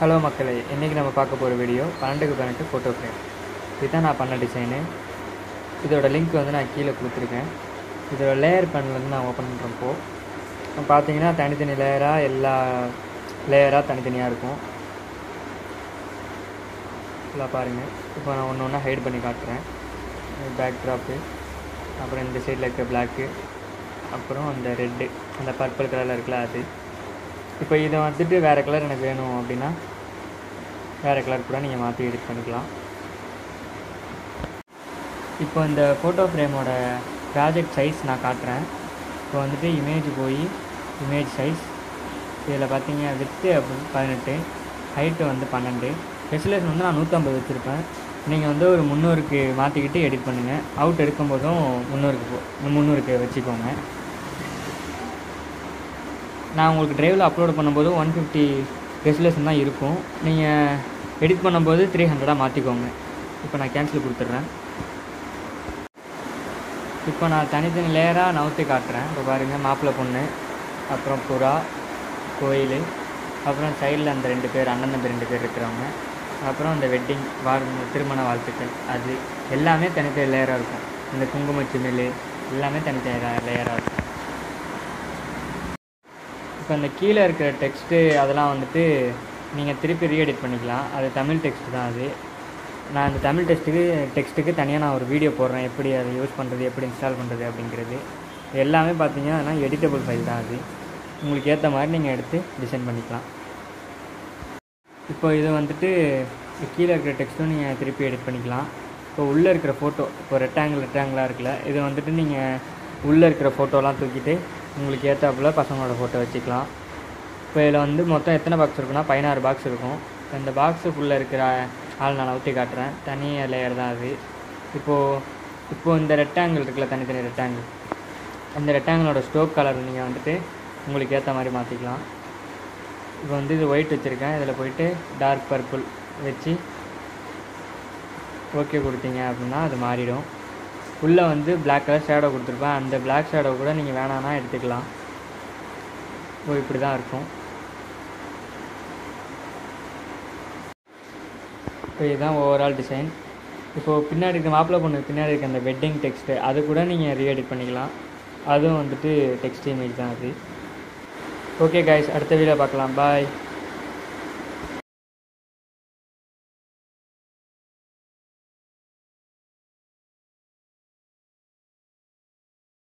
Hello மக்களே, இன்றைக்கி நம்ம பார்க்க போகிற வீடியோ 12x12 ஃபோட்டோ ஃப்ரேம். இதுதான் நான் பண்ண டிசைனு. இதோட லிங்க் வந்து நான் கீழே கொடுத்துருக்கேன். இதோட லேயர் பேனல் நான் ஓப்பன் பண்ணுறப்போ பார்த்தீங்கன்னா தனித்தனி லேயராக எல்லா லேயராக தனித்தனியாக இருக்கும். எல்லாம் பாருங்கள். இப்போ நான் ஒன்று ஒன்றா ஹைட் பண்ணி காட்டுறேன். பேக் ட்ராப்பு, அப்புறம் இந்த சைடில் இருக்க பிளாக்கு, அப்புறம் அந்த ரெட்டு, அந்த பர்பிள் கலரில் இருக்குல்ல அது. இப்போ இதை வந்துட்டு வேறு கலர் எனக்கு வேணும் அப்படின்னா வேறு கலர் கூட நீங்கள் மாற்றி எடிட் பண்ணிக்கலாம். இப்போ இந்த ஃபோட்டோ ஃப்ரேமோட ப்ராஜெக்ட் சைஸ் நான் காட்டுறேன். இப்போ வந்துட்டு இமேஜ் போய் இமேஜ் சைஸ் இதில் பார்த்தீங்க வித்து 18, ஹைட்டு வந்து 12, ரெசல்யூஷன் வந்து நான் 150 வச்சுருப்பேன். நீங்கள் வந்து ஒரு 300க்கு மாற்றிக்கிட்டு எடிட் பண்ணுங்கள். அவுட் எடுக்கும்போதும் 300க்கு வச்சுக்கோங்க. நான் உங்களுக்கு ட்ரைவில் அப்லோட் பண்ணும்போது 150 ரெசல்யூஷன் தான் இருக்கும். நீங்கள் எடிட் பண்ணும்போது 300 மாற்றிக்கோங்க. இப்போ நான் கேன்சல் கொடுத்துட்றேன். இப்போ நான் தனித்தனி லேயராக நவுத்தி காட்டுறேன். இப்போ பாருங்கள், மாப்பிள்ளை பொண்ணு, அப்புறம் புறா, கோயில், அப்புறம் சைடில் அந்த 2 பேர் அண்ணன் தம்பி 2 பேர் இருக்கிறவங்க, அப்புறம் இந்த வெட்டிங் திருமண வாழ்த்துக்கள், அது எல்லாமே தனித்தனி லேயராக இருக்கும். இந்த குங்குமச்சிமிழ் எல்லாமே தனித்தனி லேயராக இருக்கும். இப்போ அந்த கீழே இருக்கிற டெக்ஸ்ட்டு அதெல்லாம் வந்துட்டு நீங்கள் திருப்பி ரீஎடிட் பண்ணிக்கலாம். அது தமிழ் டெக்ஸ்ட்டு தான். அது நான் அந்த தமிழ் டெக்ஸ்ட்டுக்கு தனியாக நான் ஒரு வீடியோ போடுறேன், எப்படி அதை யூஸ் பண்ணுறது, எப்படி இன்ஸ்டால் பண்ணுறது அப்படிங்கிறது. எல்லாமே பார்த்தீங்கன்னா எடிட்டபிள் ஃபைல் தான். அது உங்களுக்கு ஏற்ற மாதிரி நீங்கள் எடுத்து டிசைன் பண்ணிக்கலாம். இப்போ இது வந்துட்டு கீழே இருக்கிற டெக்ஸ்ட்டும் நீங்கள் திருப்பி எடிட் பண்ணிக்கலாம். இப்போ உள்ளே இருக்கிற ஃபோட்டோ, இப்போ ரெக்டாங்கிளாக இருக்குல்ல, இது வந்துட்டு நீங்கள் உள்ளே இருக்கிற ஃபோட்டோலாம் தூக்கிட்டு உங்களுக்கு ஏற்றாப்புல பசங்களோட ஃபோட்டோ வச்சுக்கலாம். இப்போ இதில் வந்து மொத்தம் எத்தனை பாக்ஸ் இருக்குன்னா 16 பாக்ஸ் இருக்கும். இந்த பாக்ஸுக்குள்ளே இருக்கிற ஆள் நான் ஊற்றி காட்டுறேன். தனி லேயர் தான் அது. இப்போது இந்த ரெக்டாங்கிள் இருக்குல்ல, தனித்தனி ரெக்டாங்கிள், அந்த ரெக்டாங்கிளோட ஸ்ட்ரோக் கலர் நீங்கள் வந்துட்டு உங்களுக்கு ஏற்ற மாதிரி மாற்றிக்கலாம். இப்போ வந்து இது ஒயிட் வச்சுருக்கேன். இதில் போயிட்டு டார்க் பர்பிள் வச்சு ஓகே கொடுத்தீங்க அப்படின்னா அது மாறிடும். உள்ளே வந்து பிளாக் கலர் ஷேடோ கொடுத்துருப்பேன். அந்த பிளாக் ஷேடோ கூட நீங்கள் வேணான்னா எடுத்துக்கலாம். இப்படி தான் இருக்கும். இப்போ இதுதான் ஓவரால் டிசைன். இப்போது பின்னாடி இருக்க மாப்பிள்ளை பொண்ணு பின்னாடி இருக்க அந்த வெட்டிங் டெக்ஸ்ட்டு அது கூட நீங்கள் ரீஎடிட் பண்ணிக்கலாம். அதுவும் வந்துட்டு டெக்ஸ்ட் இமேஜ் தான் அது. ஓகே கைஸ், அடுத்த வீடியோ பார்க்கலாம். பாய்.